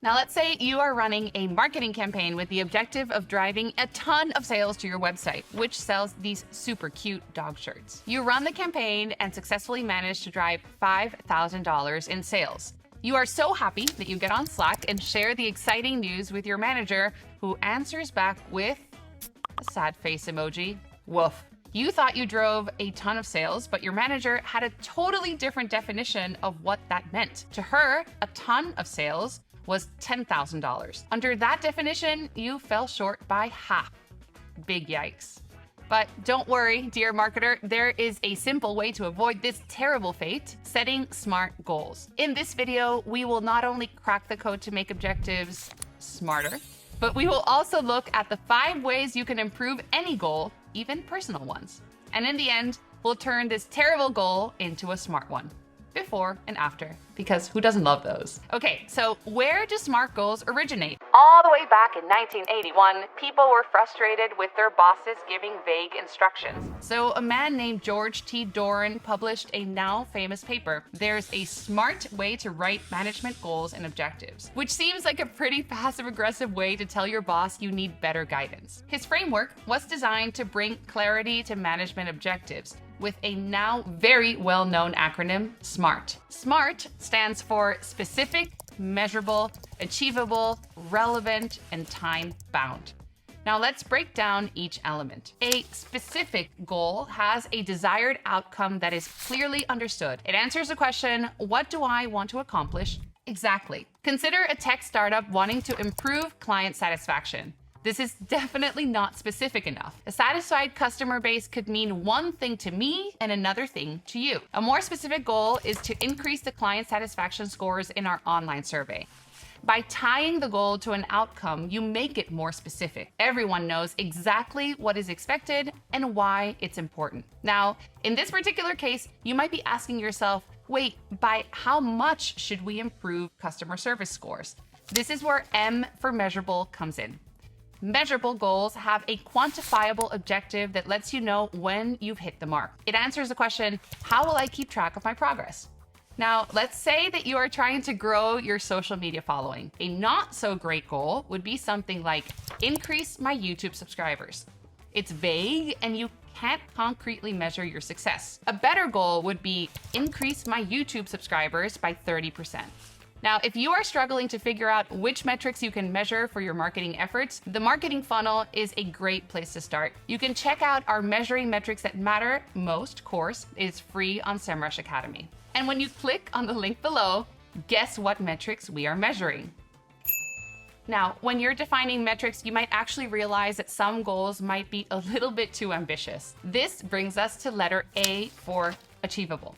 Now, let's say you are running a marketing campaign with the objective of driving a ton of sales to your website, which sells these super cute dog shirts. You run the campaign and successfully manage to drive $5,000 in sales. You are so happy that you get on Slack and share the exciting news with your manager, who answers back with a sad face emoji. Woof. You thought you drove a ton of sales, but your manager had a totally different definition of what that meant. To her, a ton of sales was $10,000. Under that definition, you fell short by half. Big yikes. But don't worry, dear marketer, there is a simple way to avoid this terrible fate: setting SMART goals. In this video, we will not only crack the code to make objectives smarter, but we will also look at the 5 ways you can improve any goal, even personal ones. And in the end, we'll turn this terrible goal into a smart one. Before and after, because who doesn't love those? Okay, so where do SMART goals originate? All the way back in 1981, people were frustrated with their bosses giving vague instructions. So a man named George T. Doran published a now famous paper, "There's a Smart Way to Write Management Goals and Objectives," which seems like a pretty passive-aggressive way to tell your boss you need better guidance. His framework was designed to bring clarity to management objectives, with a now very well-known acronym, SMART. SMART stands for specific, measurable, achievable, relevant, and time-bound. Now let's break down each element. A specific goal has a desired outcome that is clearly understood. It answers the question, what do I want to accomplish exactly? Consider a tech startup wanting to improve client satisfaction. This is definitely not specific enough. A satisfied customer base could mean one thing to me and another thing to you. A more specific goal is to increase the client satisfaction scores in our online survey. By tying the goal to an outcome, you make it more specific. Everyone knows exactly what is expected and why it's important. Now, in this particular case, you might be asking yourself, wait, by how much should we improve customer service scores? This is where M for measurable comes in. Measurable goals have a quantifiable objective that lets you know when you've hit the mark. It answers the question, how will I keep track of my progress? Now, let's say that you are trying to grow your social media following. A not so great goal would be something like increase my YouTube subscribers. It's vague and you can't concretely measure your success. A better goal would be increase my YouTube subscribers by 30%. Now, if you are struggling to figure out which metrics you can measure for your marketing efforts, the marketing funnel is a great place to start. You can check out our Measuring Metrics That Matter Most course. It is free on SEMrush Academy. And when you click on the link below, guess what metrics we are measuring. Now, when you're defining metrics, you might actually realize that some goals might be a little bit too ambitious. This brings us to letter A for achievable.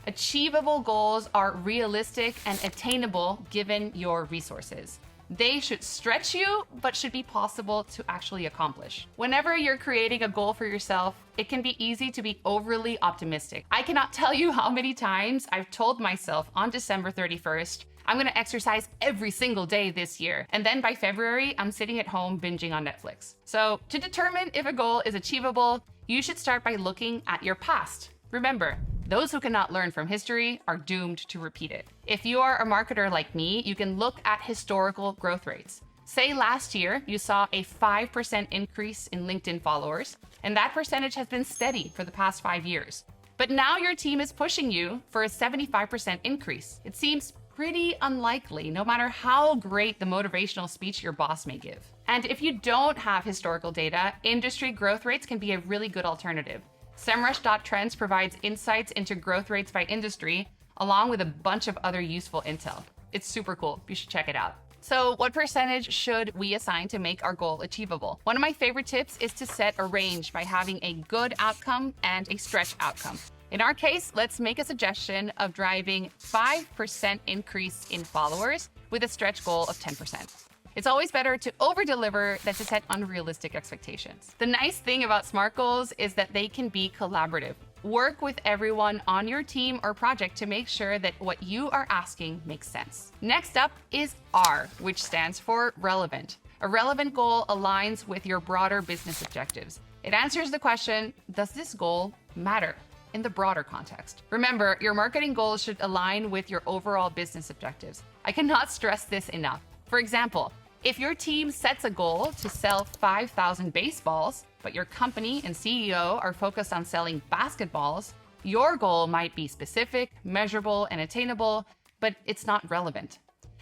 Achievable goals are realistic and attainable given your resources. They should stretch you, but should be possible to actually accomplish. Whenever you're creating a goal for yourself, it can be easy to be overly optimistic. I cannot tell you how many times I've told myself on December 31st, I'm gonna exercise every single day this year. And then by February, I'm sitting at home binging on Netflix. So to determine if a goal is achievable, you should start by looking at your past. Remember, those who cannot learn from history are doomed to repeat it. If you are a marketer like me, you can look at historical growth rates. Say last year, you saw a 5% increase in LinkedIn followers, and that percentage has been steady for the past 5 years. But now your team is pushing you for a 75% increase. It seems pretty unlikely, no matter how great the motivational speech your boss may give. And if you don't have historical data, industry growth rates can be a really good alternative. SEMrush.Trends provides insights into growth rates by industry, along with a bunch of other useful intel. It's super cool. You should check it out. So what percentage should we assign to make our goal achievable? One of my favorite tips is to set a range by having a good outcome and a stretch outcome. In our case, let's make a suggestion of driving 5% increase in followers with a stretch goal of 10%. It's always better to over-deliver than to set unrealistic expectations. The nice thing about SMART goals is that they can be collaborative. Work with everyone on your team or project to make sure that what you are asking makes sense. Next up is R, which stands for relevant. A relevant goal aligns with your broader business objectives. It answers the question, does this goal matter in the broader context? Remember, your marketing goals should align with your overall business objectives. I cannot stress this enough. For example, if your team sets a goal to sell 5,000 baseballs, but your company and CEO are focused on selling basketballs, your goal might be specific, measurable, and attainable, but it's not relevant.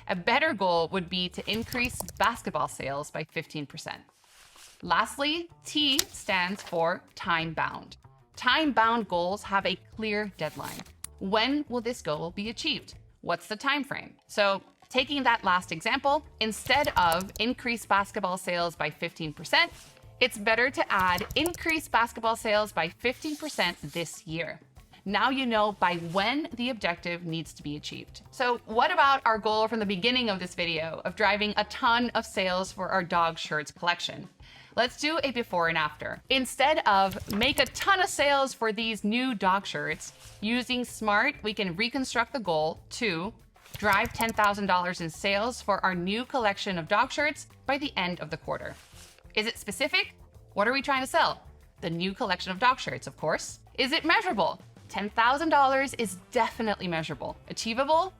A better goal would be to increase basketball sales by 15%. Lastly, T stands for time-bound. Time-bound goals have a clear deadline. When will this goal be achieved? What's the time frame? So, taking that last example, instead of increase basketball sales by 15%, it's better to add increase basketball sales by 15% this year. Now you know by when the objective needs to be achieved. So what about our goal from the beginning of this video of driving a ton of sales for our dog shirts collection? Let's do a before and after. Instead of make a ton of sales for these new dog shirts, using SMART, we can reconstruct the goal to drive $10,000 in sales for our new collection of dog shirts by the end of the quarter. Is it specific? What are we trying to sell? The new collection of dog shirts, of course. Is it measurable? $10,000 is definitely measurable. Achievable?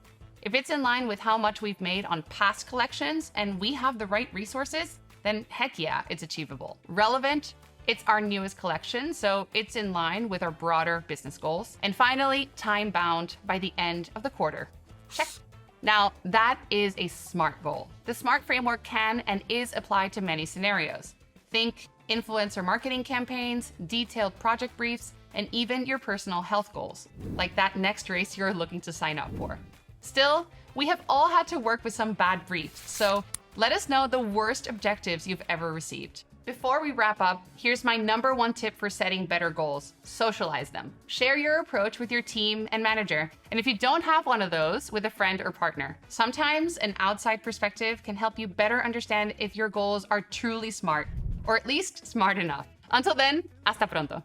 If it's in line with how much we've made on past collections and we have the right resources, then heck yeah, it's achievable. Relevant? It's our newest collection, so it's in line with our broader business goals. And finally, time-bound by the end of the quarter. Check. Now, that is a SMART goal. The SMART framework can and is applied to many scenarios. Think influencer marketing campaigns, detailed project briefs, and even your personal health goals, like that next race you're looking to sign up for. Still, we have all had to work with some bad briefs, so let us know the worst objectives you've ever received. Before we wrap up, here's my number one tip for setting better goals. Socialize them. Share your approach with your team and manager. And if you don't have one of those, with a friend or partner. Sometimes an outside perspective can help you better understand if your goals are truly smart, or at least smart enough. Until then, hasta pronto.